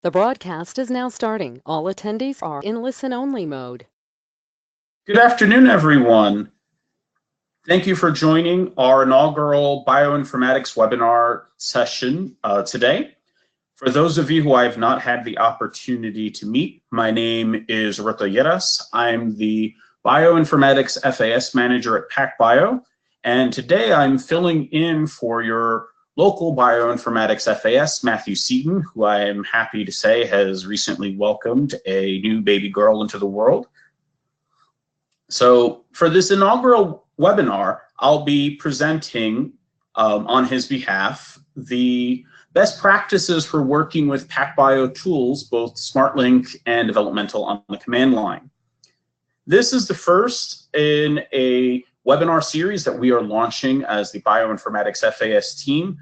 The broadcast is now starting. All attendees are in listen-only mode. Good afternoon, everyone. Thank you for joining our inaugural Bioinformatics webinar session today. For those of you who I have not had the opportunity to meet, my name is Rito Lleras. I'm the Bioinformatics FAS Manager at PacBio, and today I'm filling in for your local Bioinformatics FAS, Matthew Seaton, who I am happy to say has recently welcomed a new baby girl into the world. So for this inaugural webinar, I'll be presenting on his behalf the best practices for working with PacBio tools, both SmartLink and Developmental on the command line. This is the first in a webinar series that we are launching as the Bioinformatics FAS team.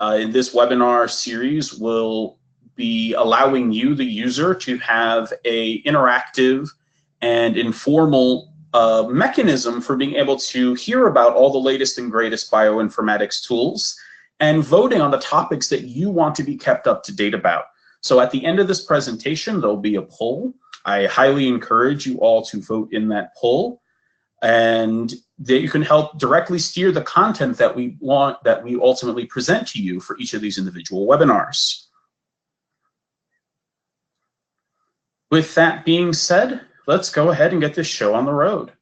In this webinar series, we'll be allowing you, the user, to have an interactive and informal mechanism for being able to hear about all the latest and greatest bioinformatics tools and voting on the topics that you want to be kept up to date about. So at the end of this presentation, there'll be a poll. I highly encourage you all to vote in that poll, and that you can help directly steer the content that we ultimately present to you for each of these individual webinars. With that being said, let's go ahead and get this show on the road.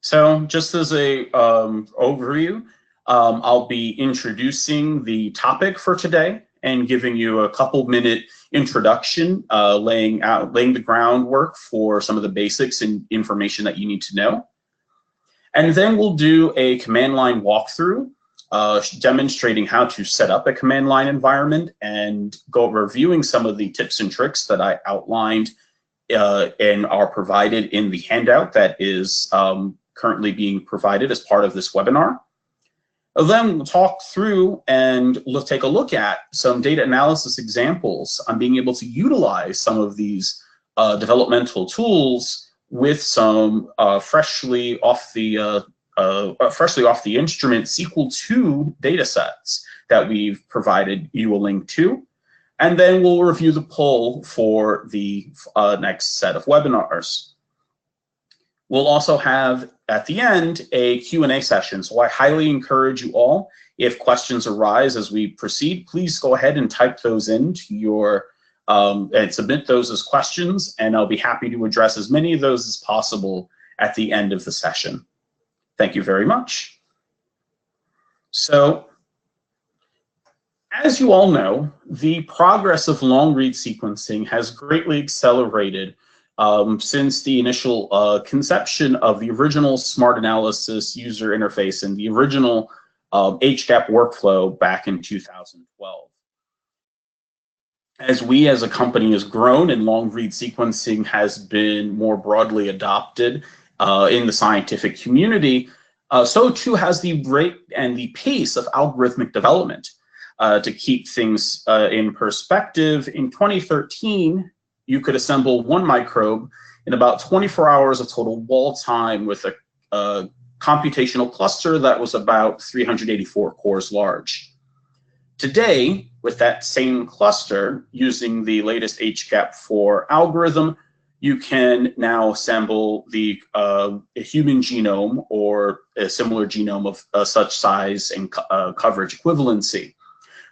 So just as a overview, I'll be introducing the topic for today and giving you a couple-minute introduction, laying the groundwork for some of the basics and information that you need to know. And then we'll do a command line walkthrough, demonstrating how to set up a command line environment and go reviewing some of the tips and tricks that I outlined and are provided in the handout that is currently being provided as part of this webinar. Then we'll talk through and take a look at some data analysis examples on being able to utilize some of these developmental tools with some freshly off the instrument Sequel II data sets that we've provided you a link to. And then we'll review the poll for the next set of webinars. We'll also have, at the end, a Q&A session. So I highly encourage you all, if questions arise as we proceed, please go ahead and type those into your, and submit those as questions, and I'll be happy to address as many of those as possible at the end of the session. Thank you very much. So, as you all know, the progress of long-read sequencing has greatly accelerated since the initial conception of the original Smart Analysis user interface and the original HCAP workflow back in 2012. As we as a company has grown and long-read sequencing has been more broadly adopted in the scientific community, so too has the rate and the pace of algorithmic development. To keep things in perspective, in 2013, you could assemble one microbe in about 24 hours of total wall time with a computational cluster that was about 384 cores large. Today, with that same cluster, using the latest HCAP4 algorithm, you can now assemble a human genome or a similar genome of such size and coverage equivalency.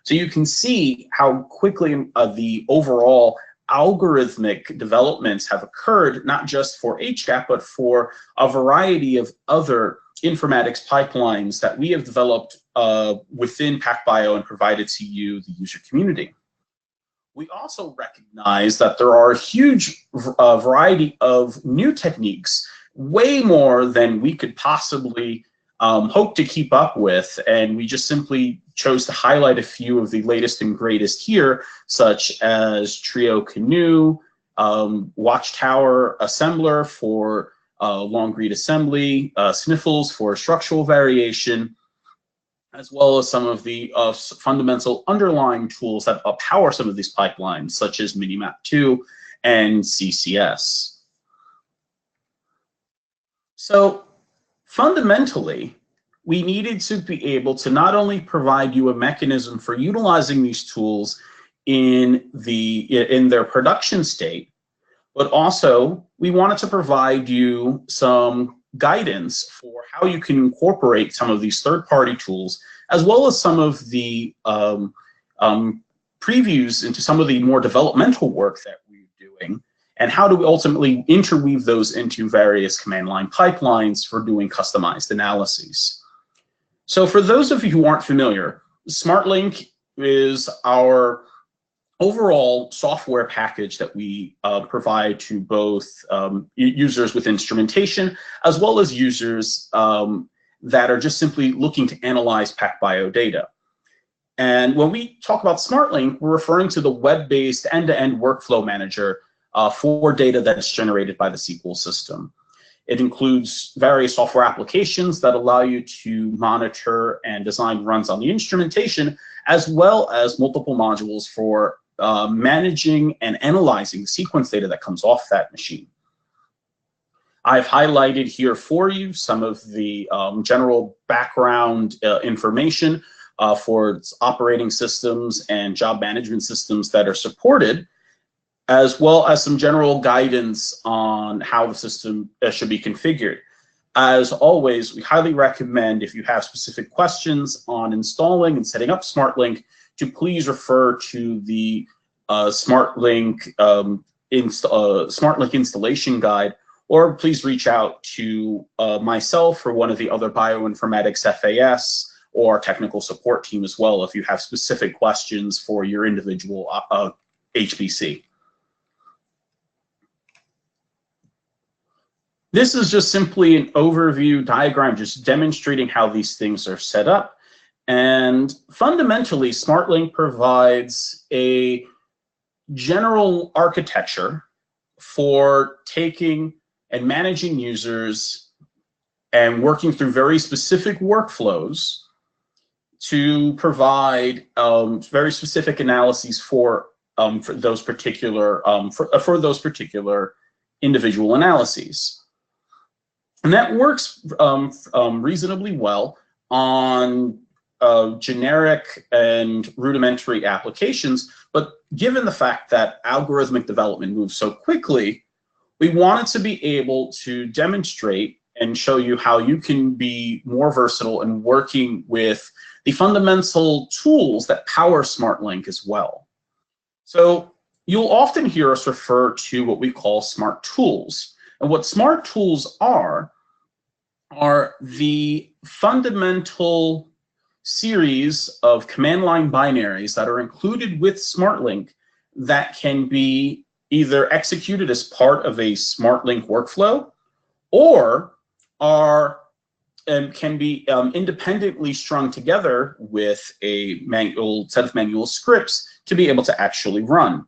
So you can see how quickly the overall algorithmic developments have occurred, not just for HCAP, but for a variety of other informatics pipelines that we have developed within PacBio and provided to you, the user community. We also recognize that there are a huge variety of new techniques, way more than we could possibly hope to keep up with, and we just simply chose to highlight a few of the latest and greatest here, such as Trio Canoe, Watchtower Assembler for long-read assembly, Sniffles for structural variation, as well as some of the fundamental underlying tools that power some of these pipelines, such as Minimap2 and CCS. So fundamentally, we needed to be able to not only provide you a mechanism for utilizing these tools in their production state, but also we wanted to provide you some guidance for how you can incorporate some of these third-party tools, as well as some of the previews into some of the more developmental work that we're doing, and how do we ultimately interweave those into various command line pipelines for doing customized analyses. So for those of you who aren't familiar, SmartLink is our overall software package that we provide to both users with instrumentation, as well as users that are just simply looking to analyze PacBio data. And when we talk about SmartLink, we're referring to the web-based end-to-end workflow manager for data that is generated by the SQL system. It includes various software applications that allow you to monitor and design runs on the instrumentation, as well as multiple modules for managing and analyzing the sequence data that comes off that machine. I've highlighted here for you some of the general background information for its operating systems and job management systems that are supported, as well as some general guidance on how the system should be configured. As always, we highly recommend, if you have specific questions on installing and setting up SmartLink, to please refer to the SmartLink installation guide, or please reach out to myself or one of the other Bioinformatics FAS or our technical support team as well if you have specific questions for your individual HPC. This is just simply an overview diagram just demonstrating how these things are set up. And fundamentally, SmartLink provides a general architecture for taking and managing users and working through very specific workflows to provide very specific analyses for those particular individual analyses. And that works reasonably well on generic and rudimentary applications, but given the fact that algorithmic development moves so quickly, we wanted to be able to demonstrate and show you how you can be more versatile in working with the fundamental tools that power SmartLink as well. So you'll often hear us refer to what we call smart tools. And what smart tools are the fundamental series of command line binaries that are included with SmartLink that can be either executed as part of a SmartLink workflow or can be independently strung together with a set of manual scripts to be able to actually run.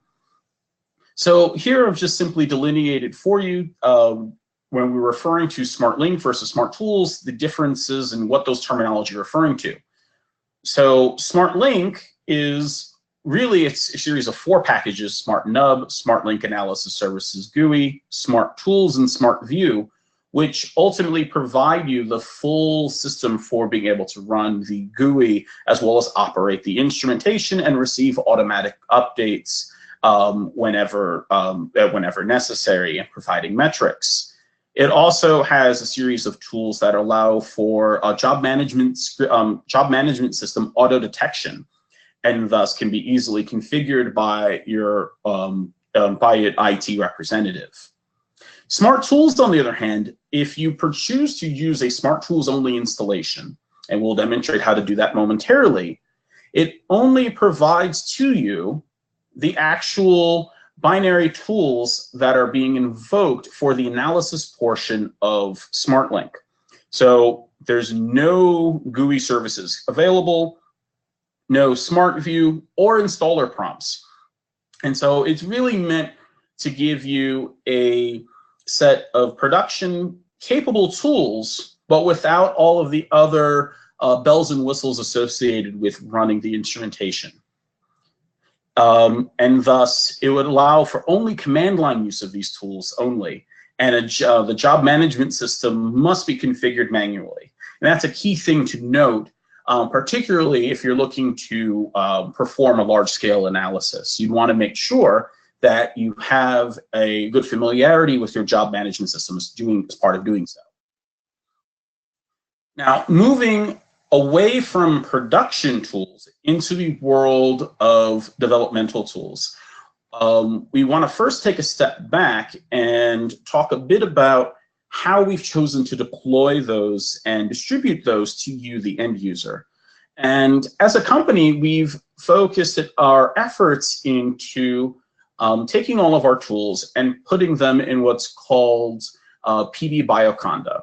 So here I've just simply delineated for you when we're referring to SmartLink versus Smart Tools, the differences and what those terminology are referring to. So SmartLink is really it's a series of 4 packages: SmartNub, SmartLink Analysis Services GUI, Smart Tools, and SmartView, which ultimately provide you the full system for being able to run the GUI as well as operate the instrumentation and receive automatic updates whenever necessary, and providing metrics. It also has a series of tools that allow for job management system auto detection, and thus can be easily configured by your IT representative. Smart Tools, on the other hand, if you choose to use a Smart Tools only installation, and we'll demonstrate how to do that momentarily, it only provides to you the actual binary tools that are being invoked for the analysis portion of SmartLink. So there's no GUI services available, no SmartView or installer prompts. And so it's really meant to give you a set of production capable tools, but without all of the other bells and whistles associated with running the instrumentation. And thus it would allow for only command line use of these tools only, and the job management system must be configured manually. And that's a key thing to note, particularly if you're looking to perform a large-scale analysis. You'd want to make sure that you have a good familiarity with your job management systems as part of doing so. Now, moving away from production tools into the world of developmental tools, we want to first take a step back and talk a bit about how we've chosen to deploy those and distribute those to you, the end user. And as a company, we've focused our efforts into taking all of our tools and putting them in what's called BioConda.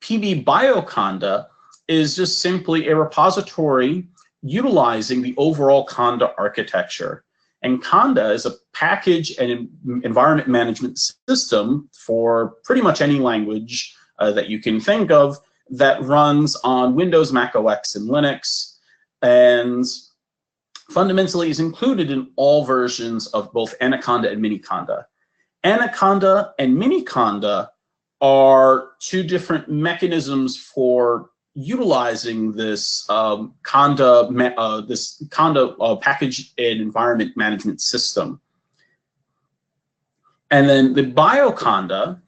BioConda is just simply a repository utilizing the overall Conda architecture. And Conda is a package and environment management system for pretty much any language that you can think of that runs on Windows, Mac OS, and Linux, and fundamentally is included in all versions of both Anaconda and MiniConda. Anaconda and MiniConda are two different mechanisms for utilizing this Conda package and environment management system. And then the BioConda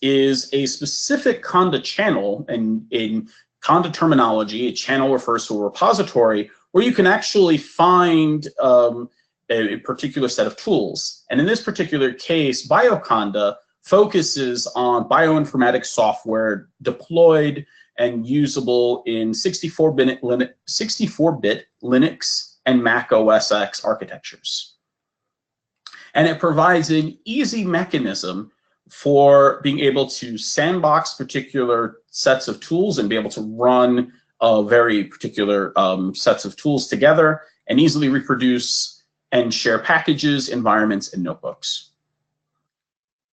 is a specific Conda channel, and in Conda terminology, a channel refers to a repository where you can actually find a particular set of tools. And in this particular case, BioConda focuses on bioinformatics software deployed and usable in 64-bit Linux and Mac OS X architectures. And it provides an easy mechanism for being able to sandbox particular sets of tools and be able to run very particular sets of tools together and easily reproduce and share packages, environments, and notebooks.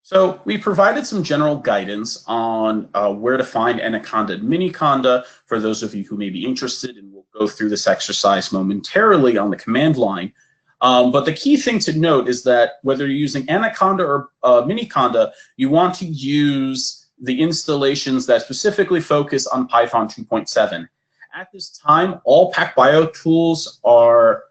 So we provided some general guidance on where to find Anaconda and MiniConda for those of you who may be interested, and we'll go through this exercise momentarily on the command line. But the key thing to note is that whether you're using Anaconda or MiniConda, you want to use the installations that specifically focus on Python 2.7. At this time, all PacBio tools are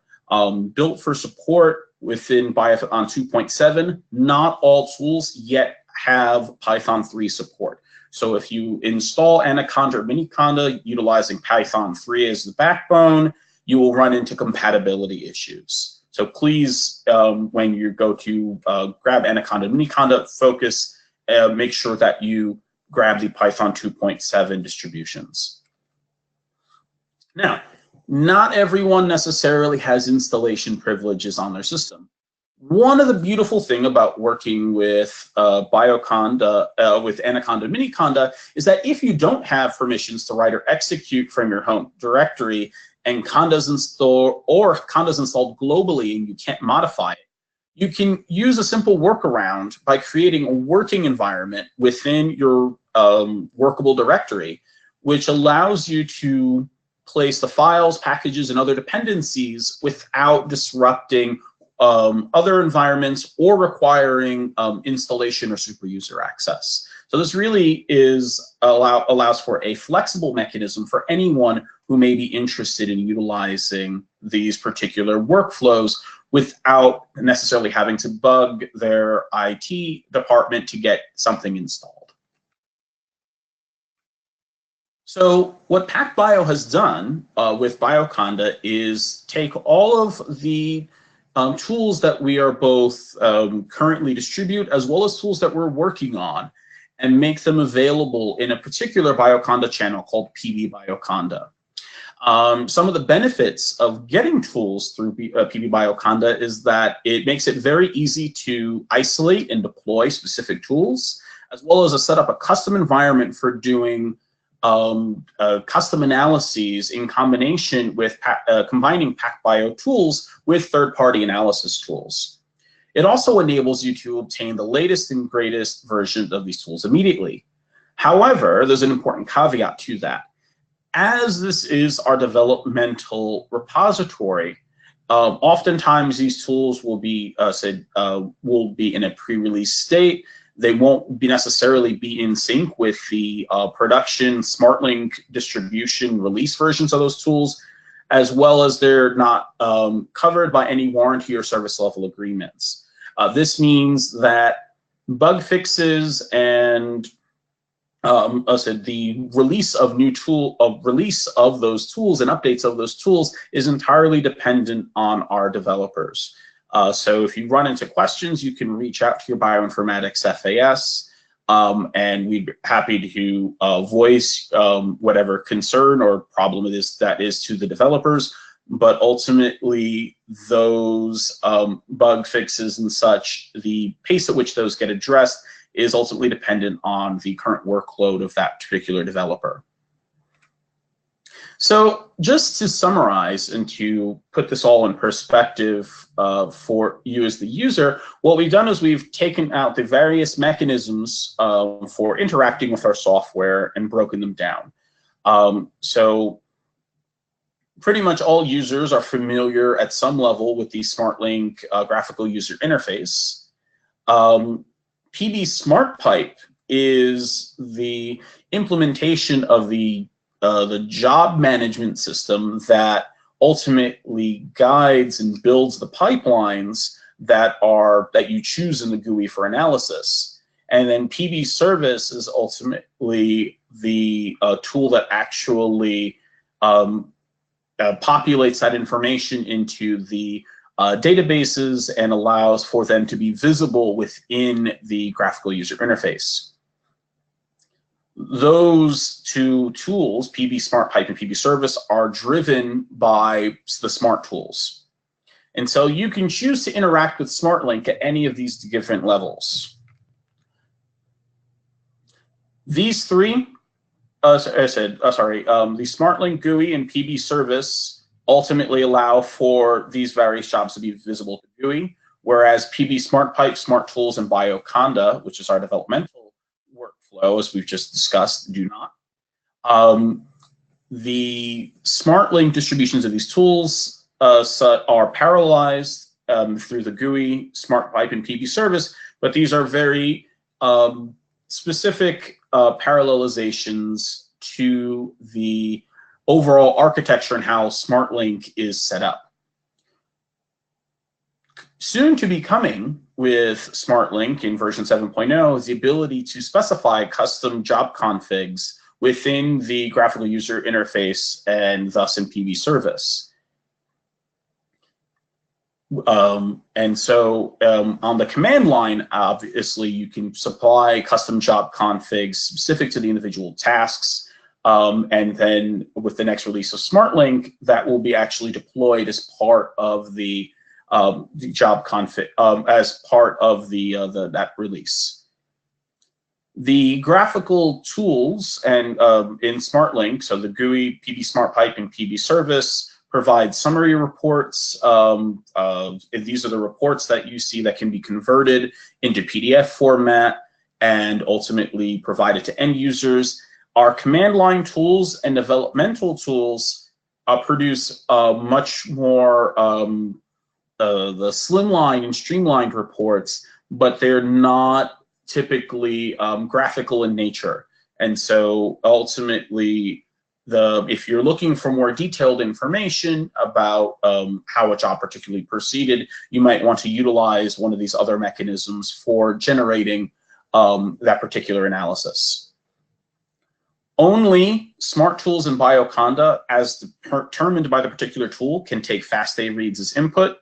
built for support within Python 2.7. Not all tools yet have Python 3 support. So if you install Anaconda or MiniConda utilizing Python 3 as the backbone, you will run into compatibility issues. So please, when you go to grab Anaconda and MiniConda, make sure that you grab the Python 2.7 distributions. Now, not everyone necessarily has installation privileges on their system. One of the beautiful things about working with BioConda, with Anaconda and MiniConda, is that if you don't have permissions to write or execute from your home directory, and Conda's installed or Conda's installed globally and you can't modify it, you can use a simple workaround by creating a working environment within your workable directory, which allows you to place the files, packages, and other dependencies without disrupting other environments or requiring installation or super user access. So this really allows for a flexible mechanism for anyone who may be interested in utilizing these particular workflows without necessarily having to bug their IT department to get something installed. So what PacBio has done with BioConda is take all of the tools that we are both currently distribute as well as tools that we're working on and make them available in a particular BioConda channel called BioConda. Some of the benefits of getting tools through BioConda is that it makes it very easy to isolate and deploy specific tools, as well as to set up a custom environment for doing custom analyses in combination with combining PacBio tools with third-party analysis tools. It also enables you to obtain the latest and greatest version of these tools immediately. However, there's an important caveat to that. As this is our developmental repository, oftentimes these tools will be in a pre-release state, They won't be necessarily be in sync with the production SmartLink distribution release versions of those tools, as well as they're not covered by any warranty or service level agreements. This means that bug fixes and the release of those tools and updates of those tools is entirely dependent on our developers. So if you run into questions, you can reach out to your Bioinformatics FAS, and we'd be happy to voice whatever concern or problem that is to the developers. But ultimately, those bug fixes and such, the pace at which those get addressed is ultimately dependent on the current workload of that particular developer. So just to summarize and to put this all in perspective for you as the user, what we've done is we've taken out the various mechanisms for interacting with our software and broken them down. So pretty much all users are familiar at some level with the SmartLink graphical user interface. PB SmartPipe is the implementation of the job management system that ultimately guides and builds the pipelines that you choose in the GUI for analysis. And then PB Service is ultimately the tool that actually populates that information into the databases and allows for them to be visible within the graphical user interface. Those two tools, PB SmartPipe and PB Service, are driven by the Smart Tools. And so you can choose to interact with SmartLink at any of these different levels. These three, the SmartLink GUI and PB Service ultimately allow for these various jobs to be visible to GUI, whereas PB SmartPipe, Smart Tools, and BioConda, which is our developmental workflow, as we've just discussed, do not. The SmartLink distributions of these tools are parallelized through the GUI, SmartPipe, and PB Service, but these are very specific parallelizations to the overall architecture and how SmartLink is set up. Soon to be coming with SmartLink in version 7.0 is the ability to specify custom job configs within the graphical user interface and thus in PB Service. And so on the command line, obviously, you can supply custom job configs specific to the individual tasks. And then with the next release of SmartLink, that will be actually deployed as part of the job config, as part of that release. The graphical tools and in SmartLink, so the GUI, PB SmartPipe, and PB Service, provide summary reports. These are the reports that you see that can be converted into PDF format and ultimately provided to end users. Our command line tools and developmental tools produce much more the slimline and streamlined reports, but they're not typically graphical in nature. And so ultimately, if you're looking for more detailed information about how a job particularly proceeded, you might want to utilize one of these other mechanisms for generating that particular analysis. Only Smart Tools and BioConda, as determined by the particular tool, can take FASTA reads as input.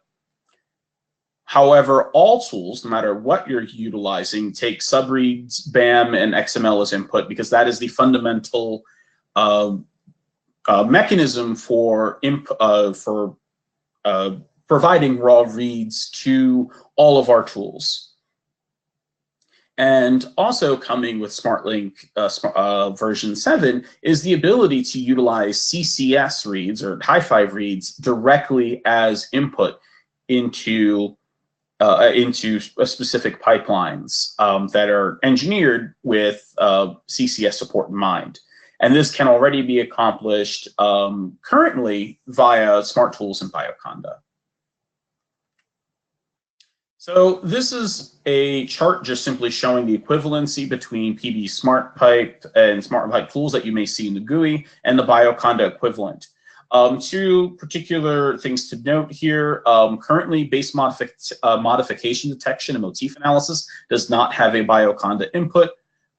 However, all tools, no matter what you're utilizing, take subreads, BAM, and XML as input, because that is the fundamental mechanism for providing raw reads to all of our tools. And also coming with SmartLink version 7 is the ability to utilize CCS reads or high-five reads directly as input into specific pipelines that are engineered with CCS support in mind. And this can already be accomplished currently via Smart Tools and BioConda. So this is a chart just simply showing the equivalency between PB SmartPipe and SmartPipe tools that you may see in the GUI and the BioConda equivalent. Two particular things to note here. Currently, base modification detection and motif analysis does not have a BioConda input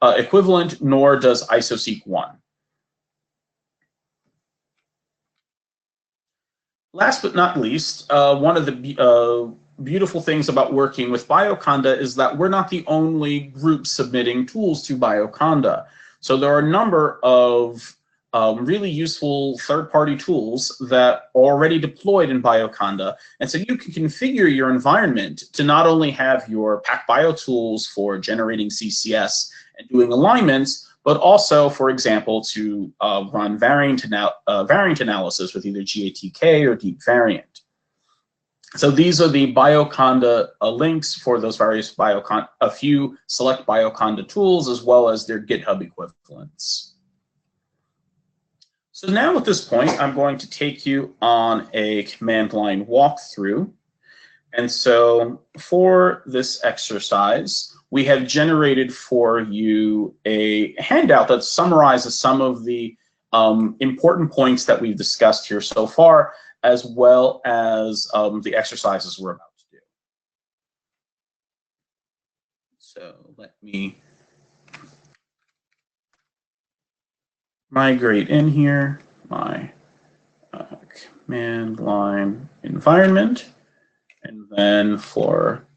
equivalent, nor does ISOSEQ 1. Last but not least, one of the beautiful things about working with BioConda is that we're not the only group submitting tools to BioConda. So there are a number of really useful third-party tools that are already deployed in BioConda. And so you can configure your environment to not only have your PacBio tools for generating CCS and doing alignments, but also, for example, to run variant analysis with either GATK or deep variant. So these are the BioConda links for those various a few select BioConda tools, as well as their GitHub equivalents. So now at this point, I'm going to take you on a command line walkthrough. And so for this exercise, we have generated for you a handout that summarizes some of the important points that we've discussed here so far, as well as the exercises we're about to do. So let me migrate in here, my command line environment, and then for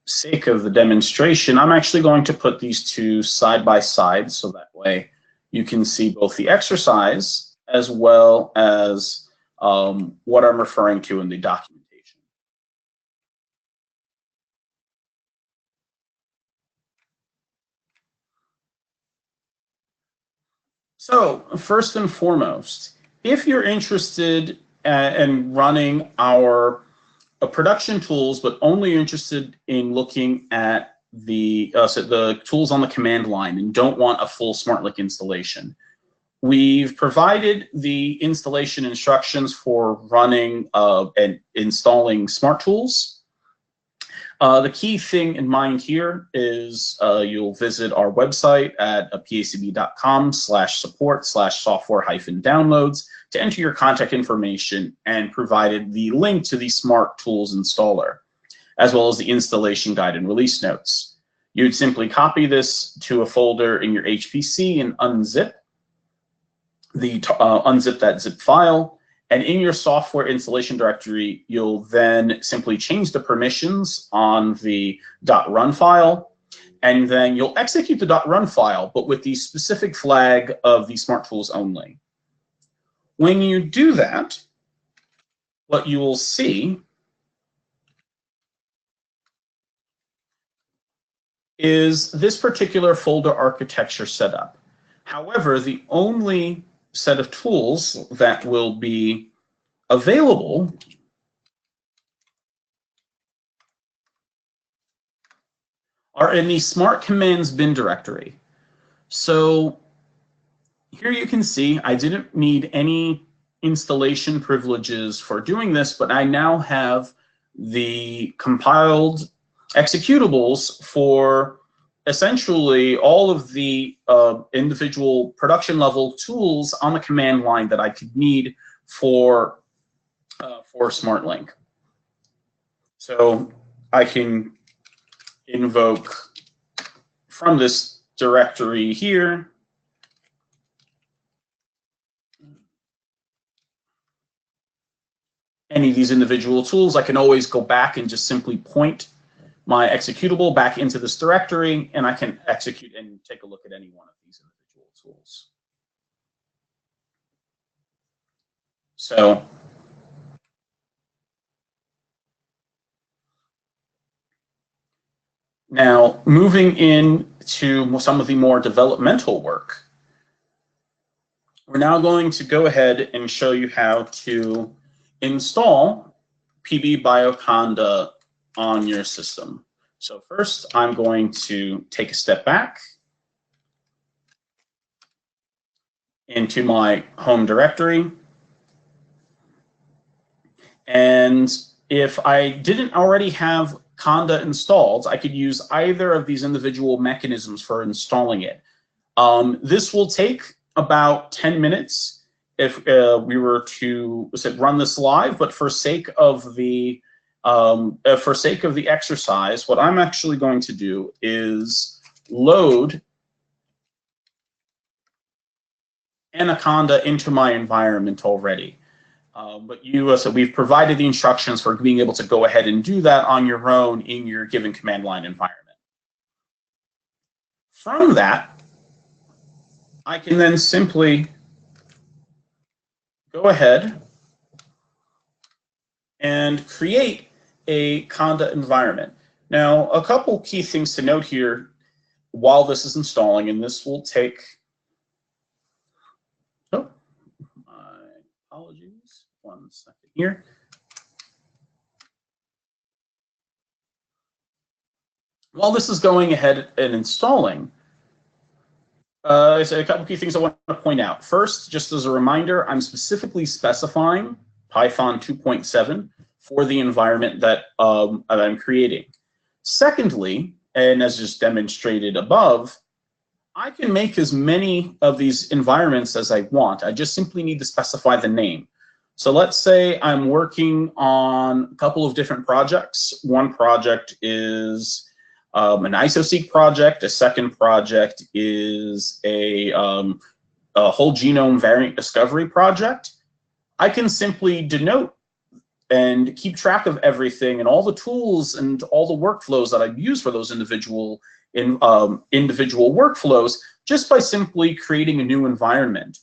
sake of the demonstration, I'm actually going to put these two side by side so that way you can see both the exercise as well as what I'm referring to in the documentation. So first and foremost, if you're interested in running our production tools, but only interested in looking at the tools on the command line and don't want a full SmartLink installation, we've provided the installation instructions for running and installing Smart Tools. The key thing in mind here is you'll visit our website at pacb.com/support/software-downloads to enter your contact information and provided the link to the Smart Tools installer, as well as the installation guide and release notes. You'd simply copy this to a folder in your HPC and unzip that zip file. And in your software installation directory, you'll then simply change the permissions on the .run file, and then you'll execute the .run file, but with the specific flag of the Smart Tools only. When you do that, what you will see is this particular folder architecture setup. However, the only set of tools that will be available are in the Smart Commands bin directory. So here you can see I didn't need any installation privileges for doing this, but I now have the compiled executables for essentially all of the individual production level tools on the command line that I could need for SmartLink. So I can invoke from this directory here any of these individual tools. I can always go back and just simply point my executable back into this directory, and I can execute and take a look at any one of these individual tools. So now moving into some of the more developmental work, we're now going to go ahead and show you how to install PB BioConda on your system. So first, I'm going to take a step back into my home directory. And if I didn't already have Conda installed, I could use either of these individual mechanisms for installing it. This will take about 10 minutes if we were to run this live, but for sake of the exercise, what I'm actually going to do is load Anaconda into my environment already. So we've provided the instructions for being able to go ahead and do that on your own in your given command line environment. From that, I can then simply go ahead and create a Conda environment. Now, a couple key things to note here while this is installing, and this will take, oh, my apologies, 1 second here. While this is going ahead and installing, a couple key things I want to point out. First, just as a reminder, I'm specifically specifying Python 2.7 for the environment that I'm creating. Secondly, and as just demonstrated above, I can make as many of these environments as I want. I just simply need to specify the name. So let's say I'm working on a couple of different projects. One project is an ISO-seq project. A second project is a whole genome variant discovery project. I can simply denote and keep track of everything and all the tools and all the workflows that I've used for those individual workflows just by simply creating a new environment.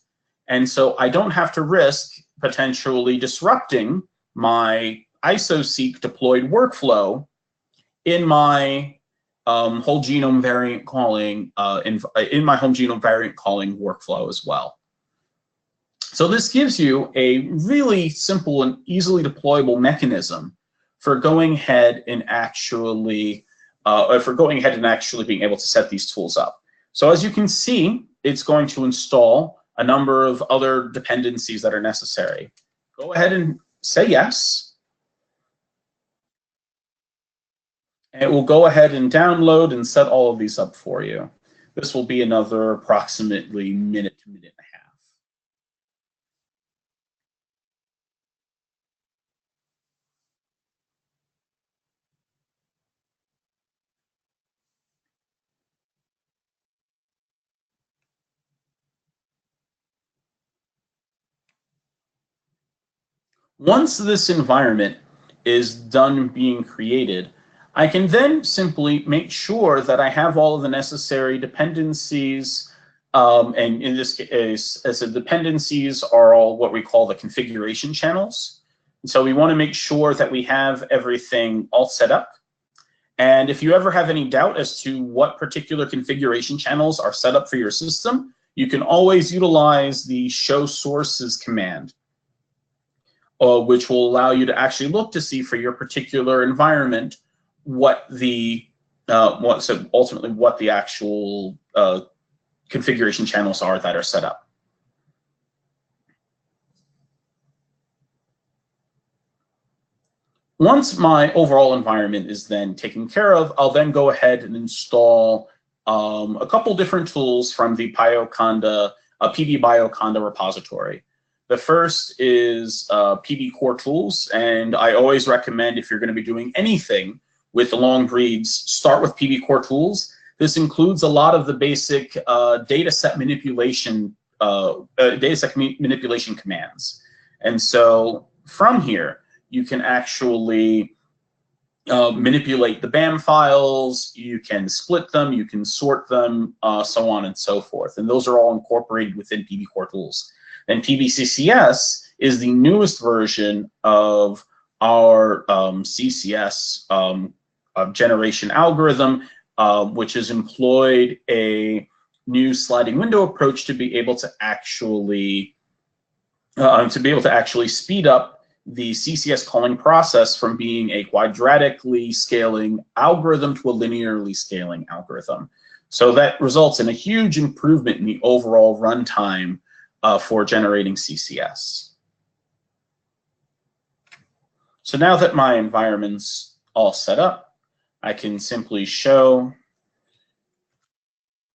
And so I don't have to risk potentially disrupting my ISO-seq deployed workflow in my whole genome variant calling in my home genome variant calling workflow as well. So this gives you a really simple and easily deployable mechanism for going ahead and actually being able to set these tools up. So as you can see, it's going to install a number of other dependencies that are necessary. Go ahead and say yes. And it will go ahead and download and set all of these up for you. This will be another approximately minute to minute and a half. Once this environment is done being created, I can then simply make sure that I have all of the necessary dependencies, and in this case, as the dependencies are all what we call the configuration channels. And so we want to make sure that we have everything all set up. And if you ever have any doubt as to what particular configuration channels are set up for your system, you can always utilize the show sources command, which will allow you to actually look to see for your particular environment what the ultimately what the actual configuration channels are that are set up. Once my overall environment is then taken care of, I'll then go ahead and install a couple different tools from the BioConda, PB BioConda repository. The first is PB Core Tools, and I always recommend if you're going to be doing anything with the long breeds, start with PB Core Tools. This includes a lot of the basic dataset manipulation commands. And so from here, you can actually manipulate the BAM files, you can split them, you can sort them, so on and so forth. And those are all incorporated within PB Core Tools. And PBCCS is the newest version of our CCS generation algorithm, which has employed a new sliding window approach to be able to actually speed up the CCS calling process from being a quadratically scaling algorithm to a linearly scaling algorithm. So that results in a huge improvement in the overall runtime for generating CCS. So now that my environment's all set up, I can simply show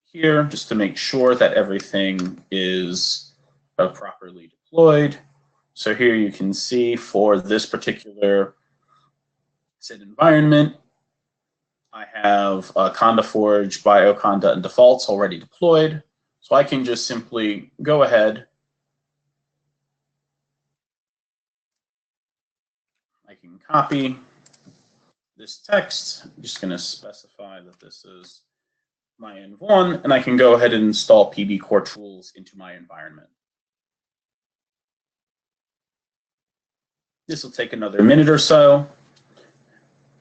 here just to make sure that everything is properly deployed. So here you can see for this particular SID environment, I have Conda Forge, BioConda, and defaults already deployed. So I can just simply go ahead. I can copy this text. I'm just going to specify that this is my env1, and I can go ahead and install PB Core Tools into my environment. This will take another minute or so,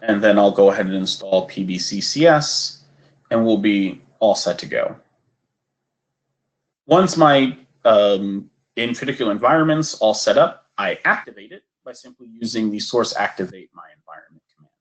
and then I'll go ahead and install PBCCS, and we'll be all set to go. Once my in particular environments all set up, I activate it by simply using the source activate my environment command.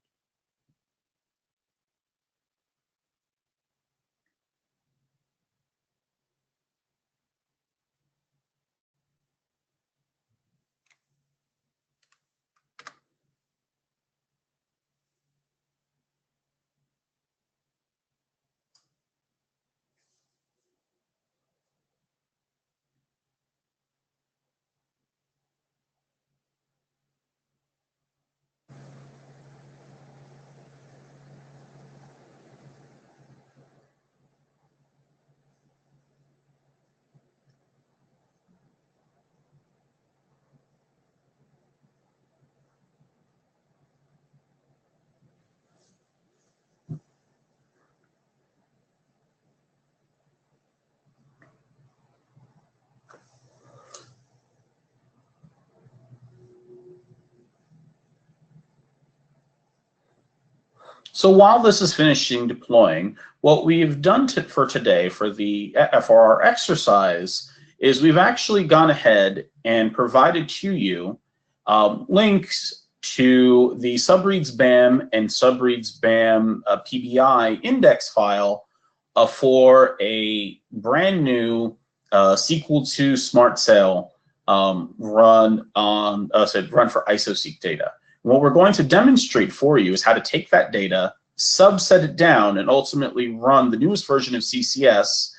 So while this is finishing deploying, what we've done for today for our exercise is we've actually gone ahead and provided to you links to the subreads BAM and subreads BAM PBI index file for a brand new SQL2 Smart Cell run for ISO-seq data. What we're going to demonstrate for you is how to take that data, subset it down, and ultimately run the newest version of CCS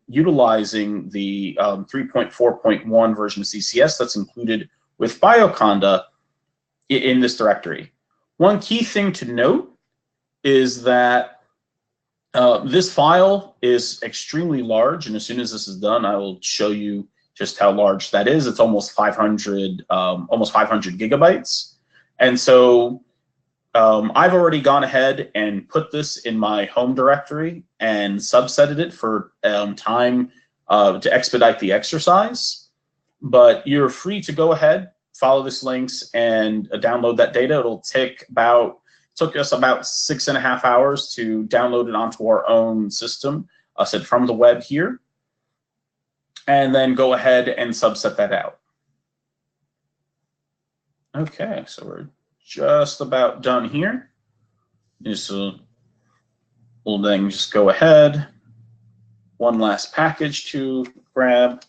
utilizing the 3.4.1 version of CCS that's included with BioConda in this directory. One key thing to note is that this file is extremely large, and as soon as this is done, I will show you just how large that is. It's almost 500 gigabytes. And so I've already gone ahead and put this in my home directory and subsetted it for time to expedite the exercise. But you're free to go ahead, follow this links, and download that data. Took us about 6.5 hours to download it onto our own system, from the web here, and then go ahead and subset that out. Okay, so we're just about done here. We'll then just go ahead. One last package to grab.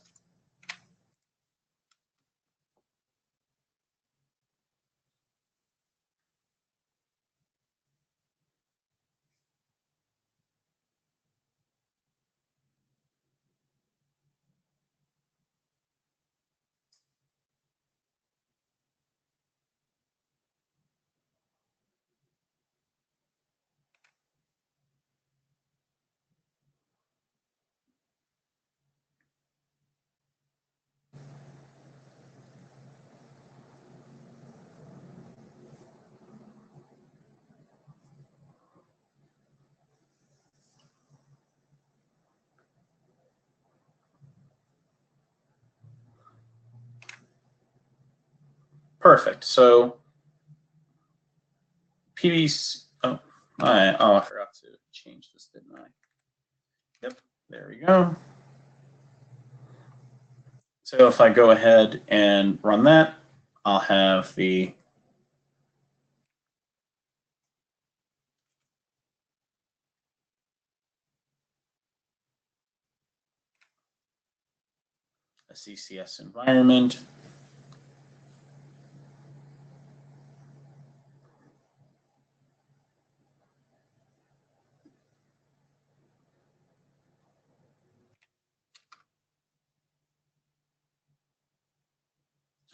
Perfect. So PBC. I forgot to change this, didn't I? Yep. There we go. So if I go ahead and run that, I'll have the CCS environment.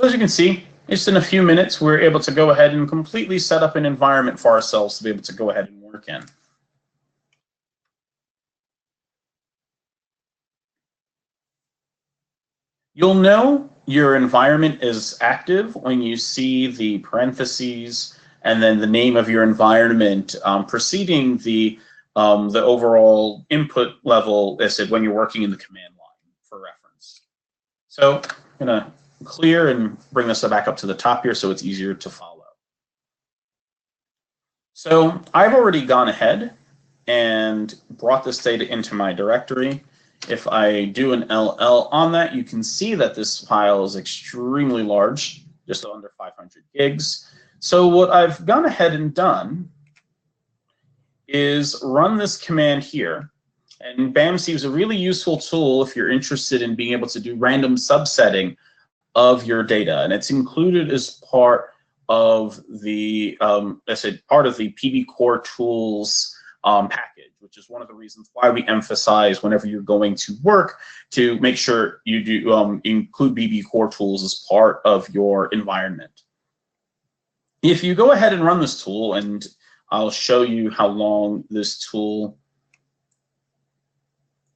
So as you can see, just in a few minutes, we're able to go ahead and completely set up an environment for ourselves to be able to go ahead and work in. You'll know your environment is active when you see the parentheses and then the name of your environment preceding the overall input level, as I said, when you're working in the command line for reference. So I'm going to clear and bring this back up to the top here so it's easier to follow. So I've already gone ahead and brought this data into my directory. If I do an LL on that, you can see that this file is extremely large, just under 500 gigs. So what I've gone ahead and done is run this command here. And BAMC is a really useful tool if you're interested in being able to do random subsetting of your data. And it's included as part of the, I said, part of the PB Core Tools package, which is one of the reasons why we emphasize whenever you're going to work to make sure you do include PB Core Tools as part of your environment. If you go ahead and run this tool, and I'll show you how long this tool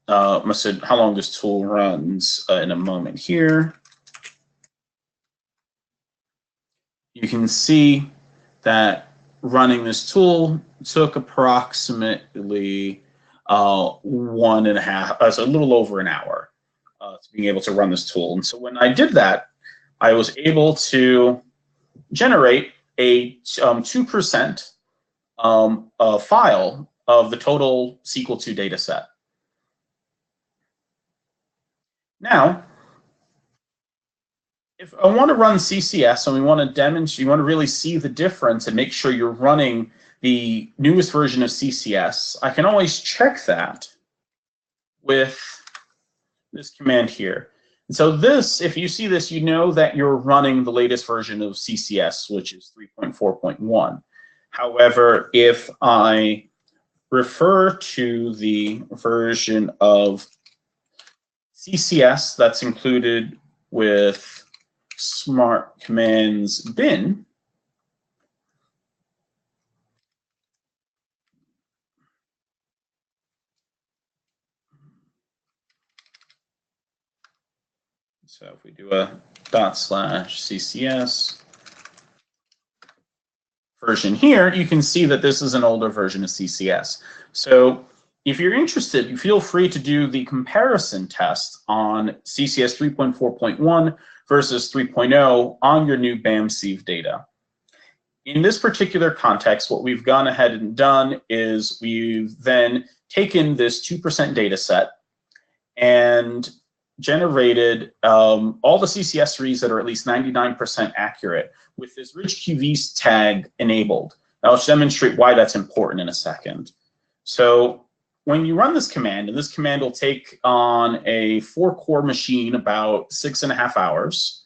how long this tool runs in a moment here. You can see that running this tool took approximately a little over an hour to being able to run this tool. And so when I did that, I was able to generate a 2% file of the total SQL2 data set. Now, if I want to run CCS and we want to demonstrate, you want to really see the difference and make sure you're running the newest version of CCS, I can always check that with this command here. And so this, if you see this, you know that you're running the latest version of CCS, which is 3.4.1. However, if I refer to the version of CCS that's included with Smart Commands bin, so if we do a /CCS version here, you can see that this is an older version of CCS. So if you're interested, you feel free to do the comparison test on CCS 3.4.1 versus 3.0 on your new BAMC data. In this particular context, what we've gone ahead and done is we've then taken this 2% data set and generated all the CCS reads that are at least 99% accurate with this rich QVs tag enabled. I'll demonstrate why that's important in a second. So when you run this command, and this command will take on a 4-core machine about 6.5 hours.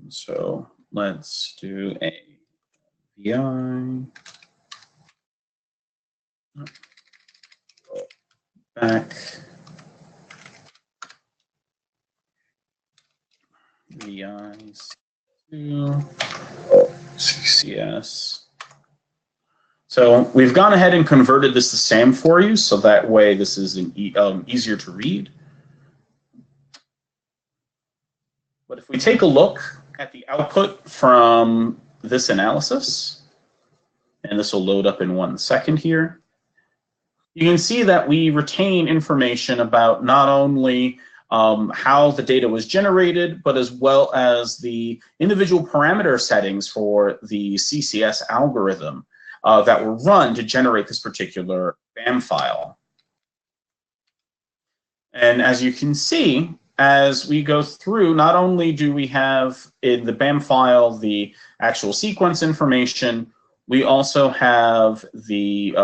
So let's do a VI. Back. VIs to CCS. So we've gone ahead and converted this to SAM for you, so that way this is easier to read. But if we take a look at the output from this analysis, and this will load up in 1 second here, you can see that we retain information about not only how the data was generated, but as well as the individual parameter settings for the CCS algorithm that were run to generate this particular BAM file. And as you can see, as we go through, not only do we have in the BAM file the actual sequence information, we also have the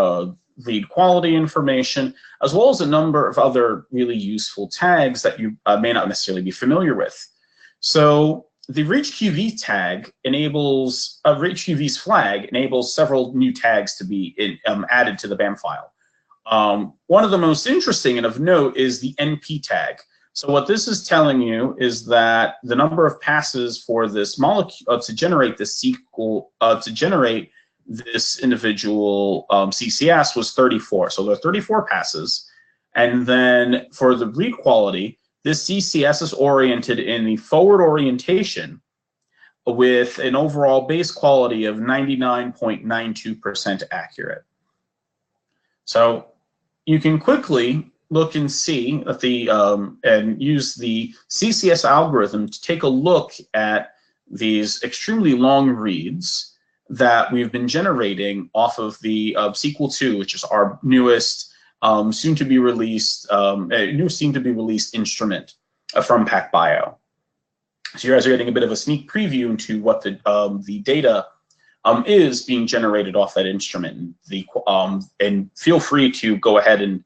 read quality information, as well as a number of other really useful tags that you may not necessarily be familiar with. So the reachQV tag enables, reachQV's flag enables several new tags to be added to the BAM file. One of the most interesting and of note is the NP tag. So what this is telling you is that the number of passes for this molecule to generate this this individual CCS was 34. So there are 34 passes. And then for the read quality, this CCS is oriented in the forward orientation with an overall base quality of 99.92% accurate. So you can quickly look and see that and use the CCS algorithm to take a look at these extremely long reads that we've been generating off of the Sequel 2, which is our newest soon to be released instrument from PacBio. So you guys are getting a bit of a sneak preview into what the data is being generated off that instrument. And feel free to go ahead and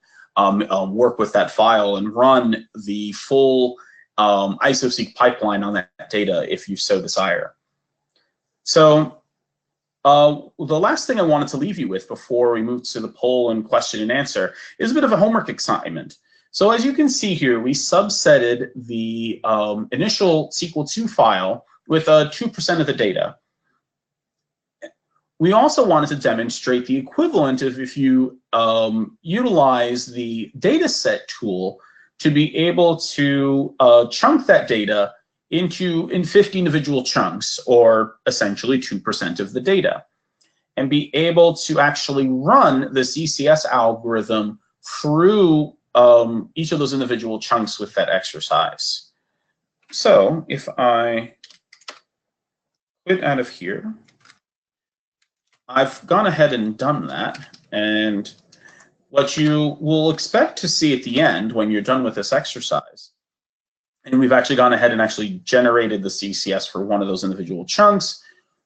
work with that file and run the full ISO-seq pipeline on that data if you so desire. So the last thing I wanted to leave you with before we move to the poll and question and answer is a bit of a homework assignment. So as you can see here, we subsetted the initial Sequel 2 file with 2% of the data. We also wanted to demonstrate the equivalent of if you utilize the dataset tool to be able to chunk that data in 50 individual chunks, or essentially 2% of the data, and be able to actually run the CCS algorithm through each of those individual chunks with that exercise. So if I quit out of here, I've gone ahead and done that, and what you will expect to see at the end when you're done with this exercise, and we've actually gone ahead and actually generated the CCS for one of those individual chunks,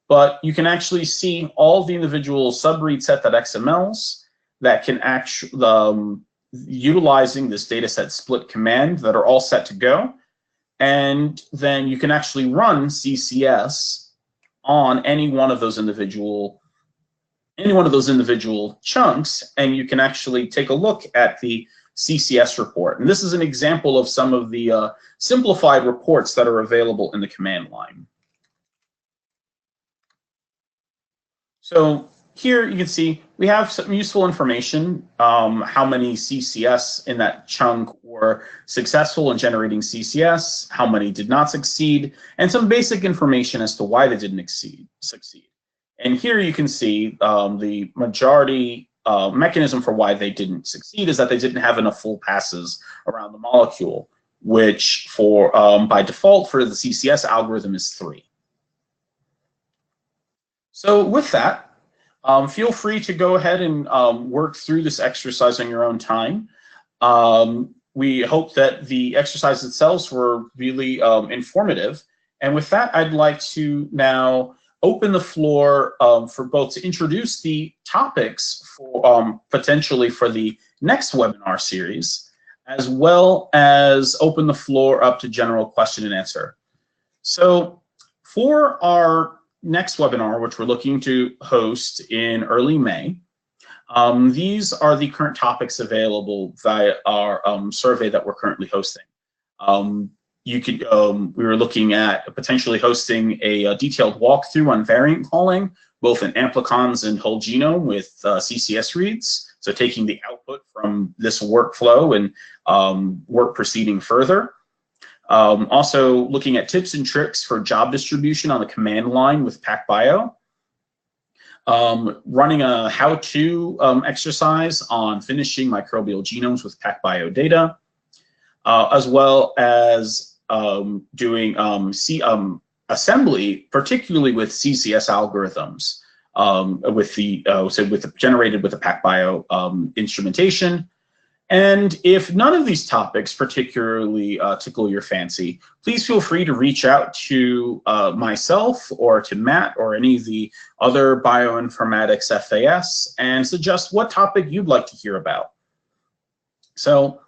but you can actually see all the individual subread set.xmls that can actually, utilizing this dataset split command, that are all set to go, and then you can actually run CCS on any one of those individual chunks, and you can actually take a look at the CCS report. And this is an example of some of the simplified reports that are available in the command line. So here you can see we have some useful information, how many CCS in that chunk were successful in generating CCS, how many did not succeed, and some basic information as to why they didn't succeed. And here you can see the majority mechanism for why they didn't succeed is that they didn't have enough full passes around the molecule, which for by default for the CCS algorithm is 3. So with that, feel free to go ahead and work through this exercise on your own time. We hope that the exercise itself were really informative. And with that, I'd like to now open the floor for both to introduce the topics for potentially for the next webinar series, as well as open the floor up to general question and answer. So for our next webinar, which we're looking to host in early May, these are the current topics available via our survey that we're currently hosting. We were looking at potentially hosting a detailed walkthrough on variant calling, both in amplicons and whole genome with CCS reads. So taking the output from this workflow and work proceeding further. Also looking at tips and tricks for job distribution on the command line with PacBio. Running a how-to exercise on finishing microbial genomes with PacBio data, as well as doing assembly, particularly with CCS algorithms, generated with the PacBio instrumentation. And if none of these topics particularly tickle your fancy, please feel free to reach out to myself or to Matt or any of the other Bioinformatics FAS and suggest what topic you'd like to hear about. So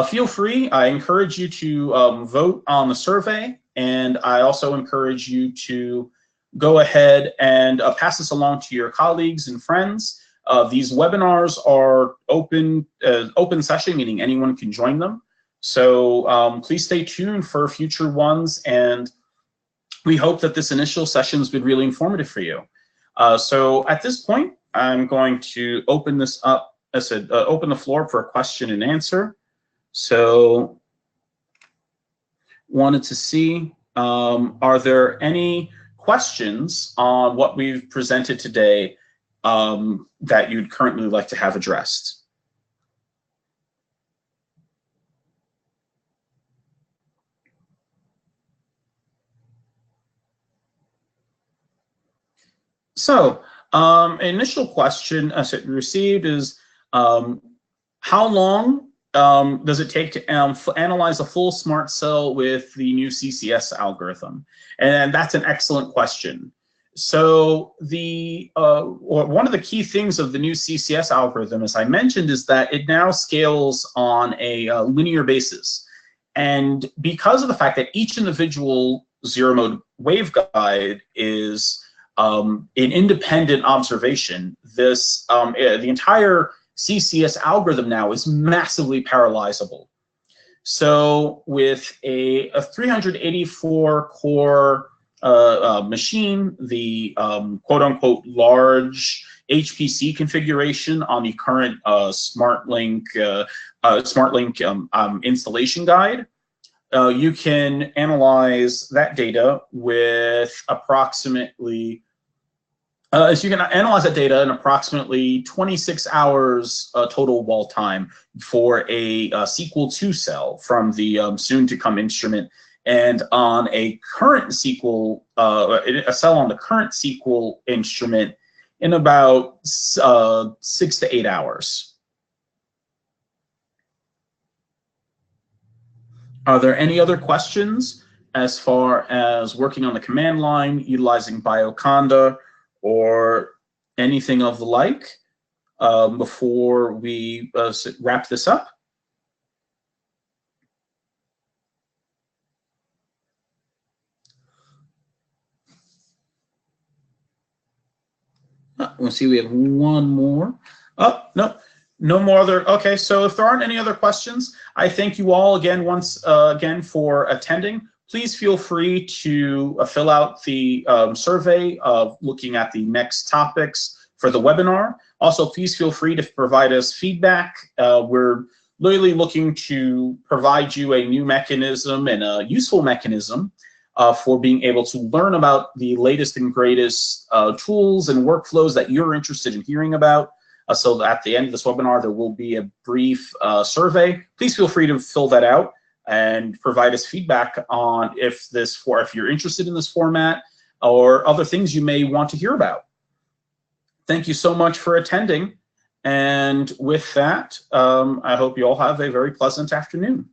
feel free. I encourage you to vote on the survey, and I also encourage you to go ahead and pass this along to your colleagues and friends. These webinars are open session, meaning anyone can join them. So please stay tuned for future ones, and we hope that this initial session has been really informative for you. So at this point, I'm going to open this up. I said open the floor for a question and answer. So wanted to see, are there any questions on what we've presented today that you'd currently like to have addressed? So, initial question received is, how long does it take to analyze a full smart cell with the new CCS algorithm? And that's an excellent question. So one of the key things of the new CCS algorithm, as I mentioned, is that it now scales on a linear basis. And because of the fact that each individual zero-mode waveguide is an independent observation, the entire CCS algorithm now is massively parallelizable. So with a 384 core machine, the quote-unquote large HPC configuration on the current SmartLink installation guide, you can analyze that data with approximately you can analyze that data in approximately 26 hours total wall time for a Sequel 2 cell from the soon-to-come instrument, and on a current Sequel, a cell on the current Sequel instrument in about 6 to 8 hours. Are there any other questions as far as working on the command line, utilizing BioConda, or anything of the like before we wrap this up? We'll see, we have one more. Oh, no more other. Okay, so if there aren't any other questions, I thank you all again once again for attending. Please feel free to fill out the survey of looking at the next topics for the webinar. Also, please feel free to provide us feedback. We're literally looking to provide you a new mechanism and a useful mechanism for being able to learn about the latest and greatest tools and workflows that you're interested in hearing about. So at the end of this webinar, there will be a brief survey. Please feel free to fill that out and provide us feedback on if you're interested in this format or other things you may want to hear about. Thank you so much for attending. And with that, I hope you all have a very pleasant afternoon.